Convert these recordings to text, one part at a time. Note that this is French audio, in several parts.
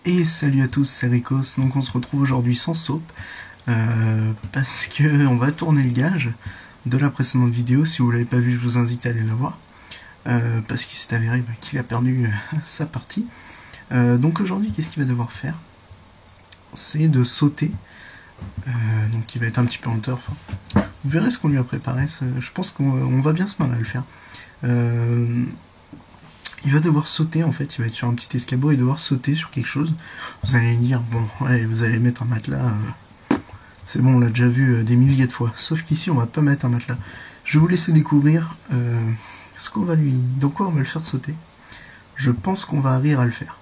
Et salut à tous, c'est Ricos. Donc on se retrouve aujourd'hui sans Soap parce que on va tourner le gage de la précédente vidéo. Si vous l'avez pas vu, je vous invite à aller la voir parce qu'il s'est avéré qu'il a perdu sa partie. Donc aujourd'hui, qu'est-ce qu'il va devoir faire? C'est de sauter. Donc il va être un petit peu en turf. Vous verrez ce qu'on lui a préparé. Je pense qu'on va bien se marrer à le faire. Il va devoir sauter, en fait, il va être sur un petit escabeau et devoir sauter sur quelque chose. Vous allez me dire, bon, ouais, vous allez mettre un matelas, c'est bon, on l'a déjà vu des milliers de fois. Sauf qu'ici, on va pas mettre un matelas. Je vais vous laisser découvrir dans quoi on va le faire sauter. Je pense qu'on va arriver à le faire.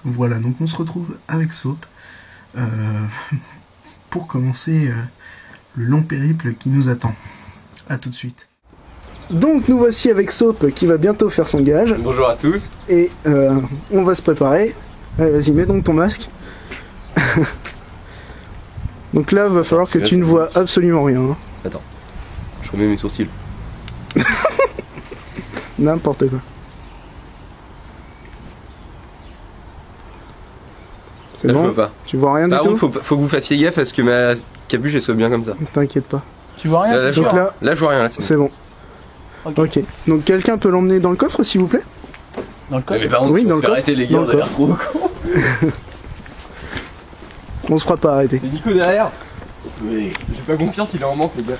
Voilà, donc on se retrouve avec Soap pour commencer le long périple qui nous attend. A tout de suite. Donc nous voici avec Soap qui va bientôt faire son gage. Bonjour à tous. Et on va se préparer. Allez, vas-y, mets donc ton masque. Donc là, va falloir que tu ne vois absolument rien. Hein. Attends, je remets mes sourcils. N'importe quoi. C'est bon? Je vois pas. Tu vois rien du tout? Faut que vous fassiez gaffe à ce que ma capuche elle soit bien comme ça. T'inquiète pas. Tu vois rien? Là, Donc là, je vois rien. Là, c'est bon. Ok. Donc quelqu'un peut l'emmener dans le coffre s'il vous plaît? Dans le coffre? Mais par contre, oui, on dans se le fait arrêter les gars, on a l'air trop con. On se fera pas arrêter. C'est Nico derrière. Oui. J'ai pas confiance, il est en manque les gars.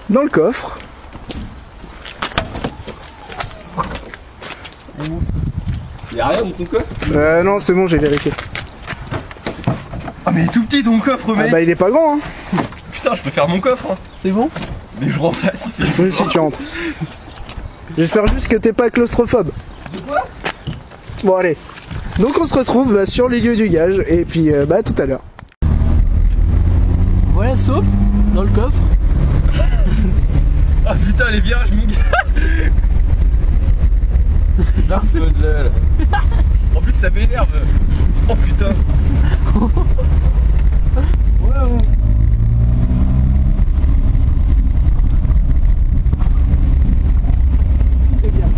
Dans le coffre. Y'a rien dans ton coffre? Non, c'est bon, j'ai vérifié. Ah mais il est tout petit ton coffre mec. Ah bah il est pas grand hein. Putain, je peux faire mon coffre hein. C'est bon? Mais je rentre là si c'est... Oui, si tu rentres. J'espère juste que t'es pas claustrophobe. De quoi? Bon allez. Donc on se retrouve sur les lieux du gage et puis à tout à l'heure. Voilà Soap dans le coffre. Ah putain les virages mon gars. Barre-toi de là, là. En plus ça m'énerve. Oh putain. Ouais. C'est bien.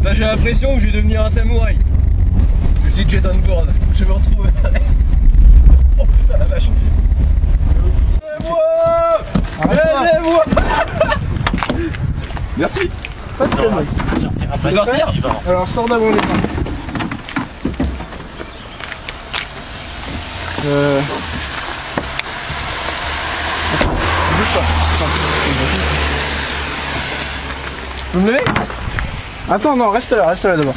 Là j'ai l'impression que je vais devenir un samouraï. Je suis Jason Bourne, je me retrouve. Oh putain la vache. Aidez-moi! Aidez-moi! Merci. Pas de conneries. Je peux sortir? Alors sors d'avant les mains. Bouge pas. Vous me levez? Attends, non, reste là devant.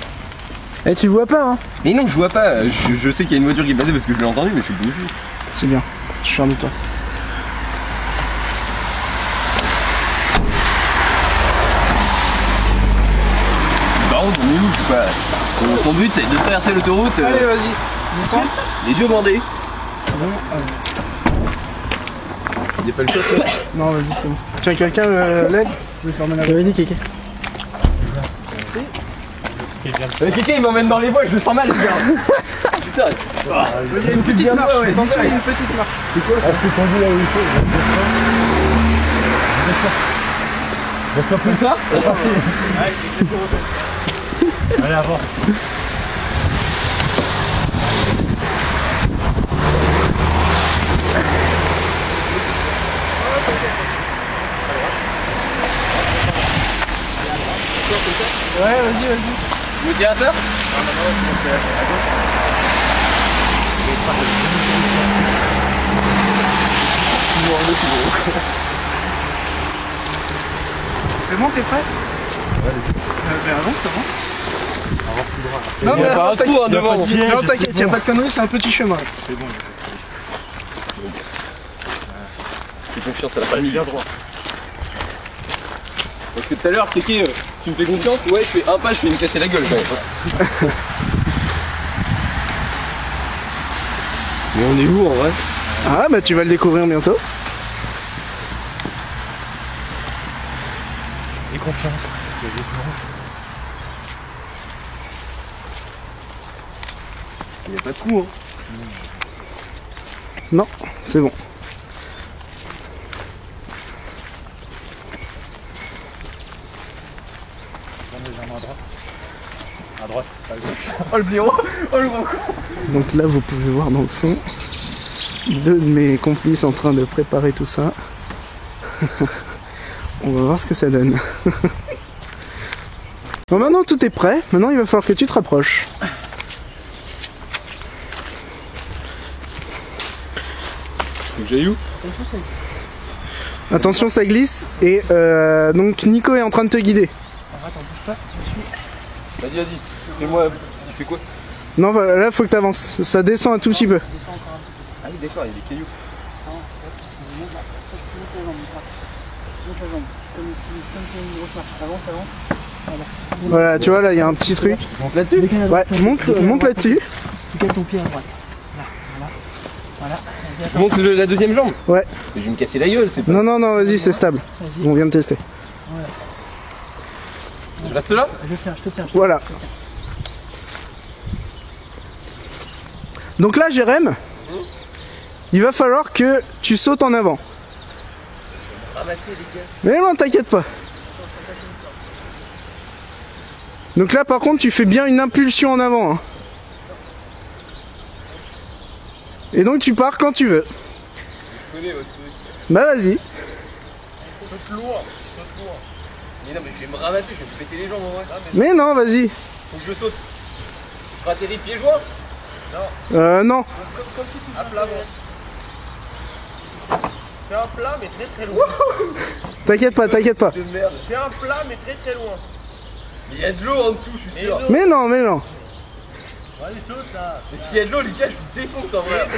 Eh tu vois pas hein? Mais non je vois pas, je sais qu'il y a une voiture qui est passée parce que je l'ai entendue mais je suis bouffé. C'est bien, je suis fier de toi. Par contre on est où? C'est pas... Ton but c'est de traverser l'autoroute Allez, vas-y, descends. les yeux bandés. C'est bon, allez. Il y a pas le coffre là? Non, vas-y, c'est bon. Tiens, quelqu'un l'aide? Je vais fermer la Vas-y Kéké. Kéké il m'emmène dans les bois, je me sens mal les gars. Putain. Il y a une petite marche, ouais, attention, c'est il y a vrai. une petite marche. C'est quoi? Ah, je conduis là où il faut. Reste plus ça? Allez avance. Ouais, vas-y. Je me tiens à ça? C'est bon, t'es prêt? Ouais, avance. Il y a pas un trou hein, devant. Non, t'inquiète, y'a pas de conneries, c'est un petit chemin. C'est bon. Fais confiance à la famille. Bien droit. Parce que tout à l'heure, Kéké, tu me fais confiance? Ouais, je fais un pas, je vais me casser la gueule quand même. Mais on est où en vrai? Ah, bah tu vas le découvrir bientôt. Et confiance. Il n'y a pas de trou hein. Non, c'est bon. À droite, à gauche. Oh le blaireau. Oh le gros con. Donc là, vous pouvez voir dans le fond deux de mes complices en train de préparer tout ça. On va voir ce que ça donne. Bon, maintenant tout est prêt. Maintenant, il va falloir que tu te rapproches. Faut que j'aille où? Attention, ça glisse. Et donc Nico est en train de te guider. Attends, bouge pas. Vas-y, vas-y. Fais-moi. Tu fais quoi? Non, voilà, là, faut que tu avances. Ça descend un tout petit peu. Ah oui, d'accord, il y a des cailloux. Voilà, tu vois, là, il y a un petit truc. Monte là-dessus. Ouais, monte là-dessus. Tu ton pied à droite. Là, voilà. Je monte la deuxième jambe. Ouais. Mais je vais me casser la gueule, c'est pas. Non, non, non, vas-y, c'est stable. On vient de tester. Je reste là? Je te tiens. Voilà. Donc là, Jérém, il va falloir que tu sautes en avant. Ramasser les gars. Mais non, t'inquiète pas. Donc là, par contre, tu fais bien une impulsion en avant. Hein. Et donc, tu pars quand tu veux. Je connais votre truc. Bah, vas-y. Saute loin. Mais non, mais je vais me ramasser, je vais me péter les jambes en vrai. Ah, Mais non, vas-y. faut que je saute. Je atterris pieds joints? Non. À plat, bon. Fais un plat, mais très très loin. T'inquiète pas, t'inquiète pas. De merde. Fais un plat, mais très très loin. Mais il y a de l'eau en dessous, je suis sûr. Mais non, mais non. Allez, saute là. Mais s'il y a de l'eau, les gars, je vous défonce en vrai.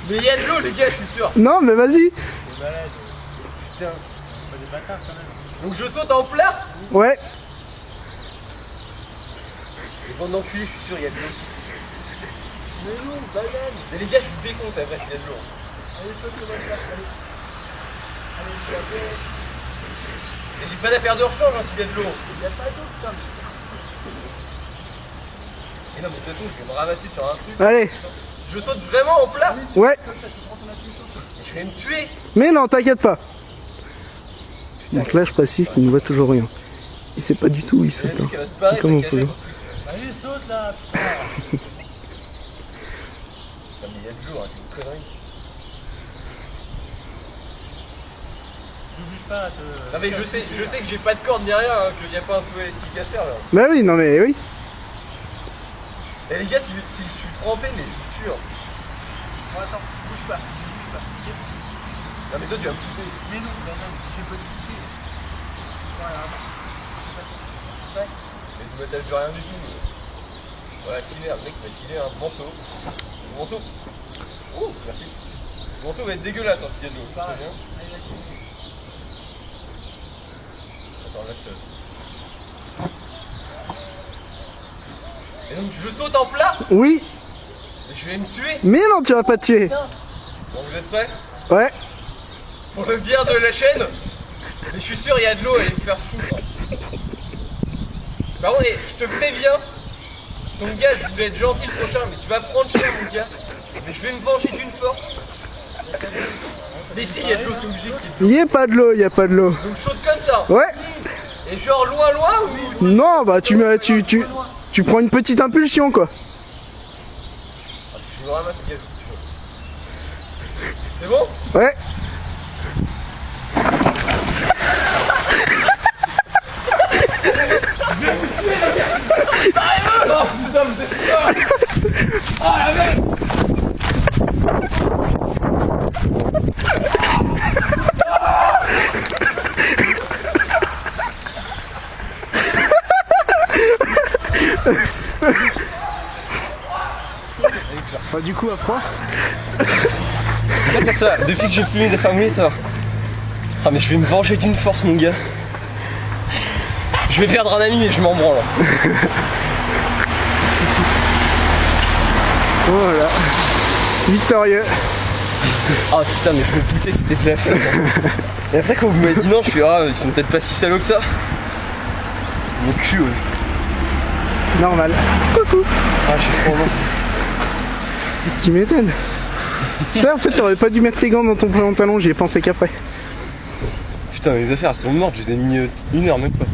Mais il y a de l'eau, les gars, je suis sûr. Non, mais vas-y. Putain. Pas des bâtards quand même. Donc je saute en plat. Ouais. Et bande d'enculés, je suis sûr, il y a de l'eau. Mais non, banane. Mais les gars, je vous défonce après s'il y a de l'eau. Allez, saute le plat. Allez, mais j'ai pas d'affaire de rechange hein, s'il y a de l'eau. Il n'y a pas d'eau, putain. Et non, mais de toute façon, je vais me ramasser sur un truc. Allez. Je saute vraiment en plat. Ouais. Je vais me tuer. Mais non, t'inquiète pas. Donc là, je précise qu'il ne voit toujours rien. Il sait pas du tout où il saute. Hein. Comment on peut voir. Allez, saute là. Non, mais il y a de l'eau, hein, c'est une connerie. N'oublie pas là. Non, mais je sais que j'ai pas de corde ni rien, hein, qu'il n'y a pas un saut élastique à faire là. Bah oui, non mais oui. Et les gars, si je suis trempé, mais je vous tue. Hein. Bon, attends, bouge pas. Ok. Non, mais toi, tu vas me pousser. Mais non, je peux te pousser. Voilà. Mais tu m'attaches de rien du tout. Voilà, Siler, le mec m'a filé un manteau. Le manteau. Oh, merci. Le manteau va être dégueulasse hein, s'il y a de l'eau. Très bien. Allez, vas-y. Attends, là je... Et donc je saute en plat. Oui. Et je vais me tuer. Mais non, tu vas pas te tuer. Bon, vous êtes prêts? Ouais. Pour le bien de la chaîne. Mais je suis sûr il y a de l'eau, elle va me faire foutre. Par contre, je te préviens, ton gars, je voulais être gentil le prochain, mais tu vas prendre cher mon gars. Mais je vais me venger d'une force. Mais si, il y a de l'eau, c'est obligé qu'il y ait de l'eau. Il y a pas de l'eau, il y a pas de l'eau. Donc je saute comme ça. Ouais. Et genre loin ou... Non, bah tu prends une petite impulsion quoi. Ah, si je me ramasse, gars, je me tue. C'est bon? Ouais. Oh putain, mais c'est... Ah la merde. Bah, du coup à froid. Regarde ça, depuis que j'ai plus mes affamés, ça va. Ah mais je vais me venger d'une force mon gars. Je vais perdre un ami mais je m'en branle. Voilà. Victorieux. Ah putain mais je me doutais que c'était de la faute. Et après quand vous m'avez dit non, je suis ils sont peut-être pas si salauds que ça. Mon cul ouais. Normal. Coucou. Ah je suis trop long. Tu m'étonnes. Ça en fait t'aurais pas dû mettre les gants dans ton pantalon, j'y ai pensé qu'après. Putain mes affaires elles sont mortes, je les ai mis 1 heure même pas.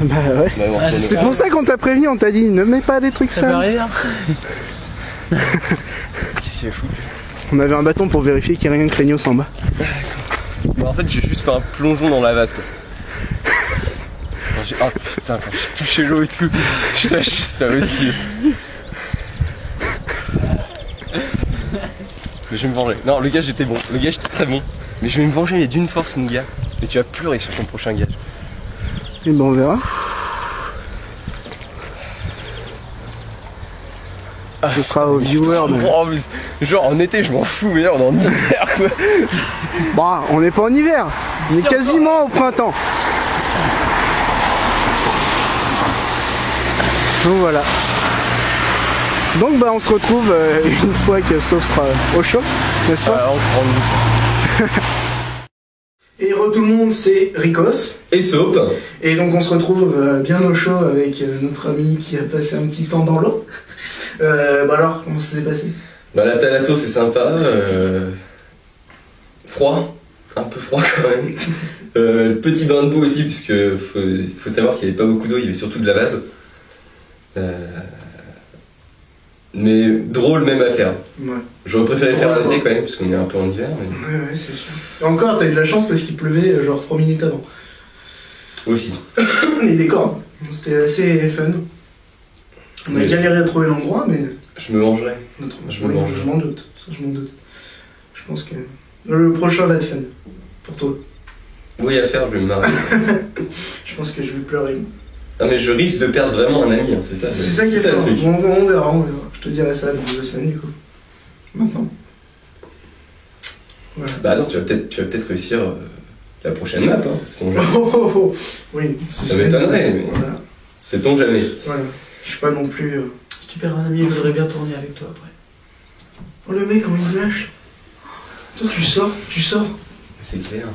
Bah ouais. Bah, bon, C'est pour ça qu'on t'a prévenu, on t'a dit ne mets pas des trucs Ça peut sales. arriver, hein. Qu'est-ce qu'il est fou. On avait un bâton pour vérifier qu'il n'y a rien de craignos en bas. Bah, en fait, j'ai juste fait un plongeon dans la vase, quoi. Oh putain, quand j'ai touché l'eau et tout, je suis juste pas possible. Mais je vais me venger. Non, le gage j'étais bon, le gage j'étais très bon. Mais je vais me venger, mais d'une force, mon gars. Mais tu vas pleurer sur ton prochain gage. Et ben on verra. Ce sera aux viewers. Bon, en plus, genre en été, je m'en fous, mais là on est en hiver, quoi. Bon, on n'est pas en hiver, on est quasiment au printemps. Donc voilà. Donc bah on se retrouve une fois que Sauf sera au chaud, n'est-ce pas? On se rend une Et re tout le monde, c'est Ricos. Et Soap. Et donc on se retrouve bien au chaud avec notre ami qui a passé un petit temps dans l'eau. Bah alors, comment ça s'est passé? Bah la thalasso c'est sympa. Froid. Un peu froid quand même. Le petit bain de boue aussi, puisque faut savoir qu'il n'y avait pas beaucoup d'eau, il y avait surtout de la vase. Mais drôle même à faire. Ouais. J'aurais préféré faire en été quand même, parce qu'on est un peu en hiver. Mais... Ouais, c'est sûr. Et encore, t'as eu de la chance parce qu'il pleuvait genre 3 minutes avant. Aussi. Les décors, c'était assez fun. On a galéré à trouver l'endroit, mais... Je me vengerai. Je m'en doute. Je m'en doute. Je pense que le prochain va être fun. Pour toi. Oui, à faire, je vais me marrer. Je pense que je vais pleurer. Non mais je risque de perdre vraiment un ami, hein. C'est ça. C'est ça qui est le fort. truc. On verra. Je te dirai ça dans 2 semaines du coup. Maintenant. Voilà. Bah non, tu vas peut-être réussir la prochaine map, hein. C'est ton jamais. Oh. Oui. Ça m'étonnerait, mais Voilà. c'est ton jamais. Voilà. Je suis pas non plus... Super un ami, je voudrais bien tourner avec toi après. Oh le mec, comment il se lâche. Toi tu sors. C'est clair.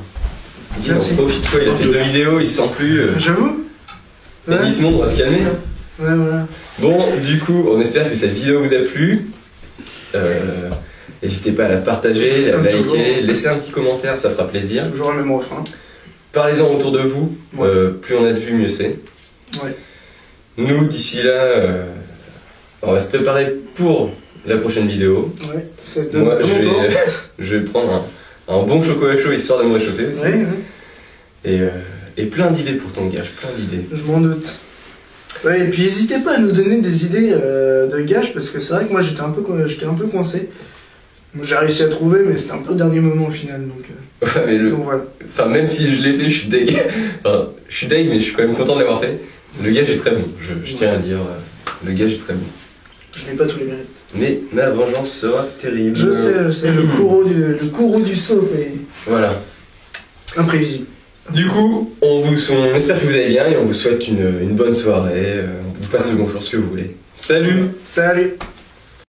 Il Merci. en profite quoi, il a fait 2 vidéos, il se sent plus... J'avoue. Ouais. On va se calmer. Hein. Ouais, voilà. Bon, du coup, on espère que cette vidéo vous a plu. N'hésitez pas à la partager, à la liker, toujours. Laissez un petit commentaire, ça fera plaisir. Toujours le même refrain. Parlez-en autour de vous, ouais. Plus on a de vues, mieux c'est. Ouais. Nous, d'ici là, on va se préparer pour la prochaine vidéo. Ouais, c'est moi, je vais prendre un bon chocolat chaud histoire de me réchauffer aussi. Ouais, ouais. Et plein d'idées pour ton gage, plein d'idées. Je m'en doute. Ouais, et puis n'hésitez pas à nous donner des idées de gage parce que c'est vrai que moi j'étais un peu coincé. J'ai réussi à trouver, mais c'était un peu le dernier moment au final. Donc, ouais, mais donc voilà. Enfin, même si je l'ai fait, je suis deg. Enfin, je suis deg, mais je suis quand même content de l'avoir fait. Le gage est très bon, je tiens à dire. Le gage est très bon. Je n'ai pas tous les mérites. Mais ma vengeance sera terrible. Je sais, le courroux du saut est voilà. Imprévisible. Du coup, on espère que vous allez bien et on vous souhaite une bonne soirée. On vous passe le bonjour, ce que vous voulez. Salut! Salut!